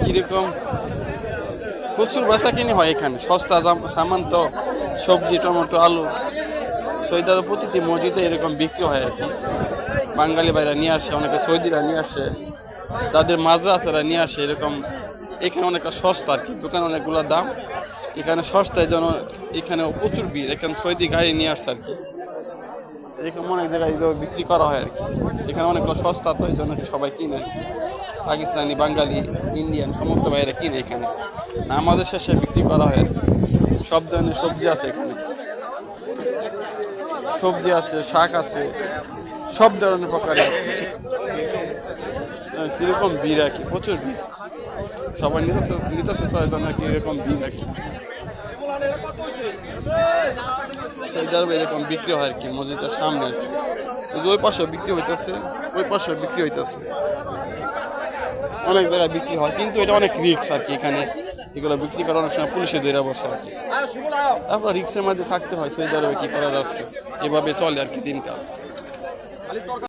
কিরকম প্রচুর বেচা কিনে হয় এখানে, সস্তা সামান তো, সবজি, টমেটো, আলু। সৌদির প্রতিটি মসজিদে এরকম বিক্রি হয় আর কি। বাঙালি ভাইরা নিয়ে আসে, অনেকে সৌদিরা নিয়ে আসে, তাদের মাদ্রাসারা নিয়ে আসে এরকম। এখানে অনেকটা সস্তা আর কি, দোকানে অনেকগুলো দাম, এখানে সস্তায় জন্য এখানে প্রচুর ভিড়। এখানে সৌদি গাড়ি নিয়ে আসছে আর কি, এরকম অনেক জায়গায় বিক্রি করা হয় আর কি। এখানে অনেকগুলো সস্তা, তো এই জন্য সবাই কিনে আর কি। পাকিস্তানি, বাঙালি, ইন্ডিয়ান সমস্ত বাইরে কিনে এখানে, আমাদের শেষে বিক্রি করা হয় আর কি। সব ধরনের সবজি আছে এখানে, সবজি আছে, শাক আছে, সব ধরনের প্রকারে আছে। কিরকম ভিড় আর কি, প্রচুর ভিড়, সবাই নিতেছে তো, এই জন্য কি এরকম ভিড় আর কি। সৌদি আরবে এরকম বিক্রি হয় আর কি, মসজিদের সামনে আর কি। ওই পাশেও বিক্রি হইতেছে, ওই পাশেও বিক্রি হইতেছে, অনেক জায়গায় বিক্রি হয়। কিন্তু এটা অনেক রিস্ক আর কি, এখানে এগুলো বিক্রি করার অনেক সময় পুলিশে ধরে বসে আর কি। তারপর রিক্সের মধ্যে থাকতে হয়। সৌদি আরবে কি করা যাচ্ছে, এভাবে চলে আর কি দিনকাল।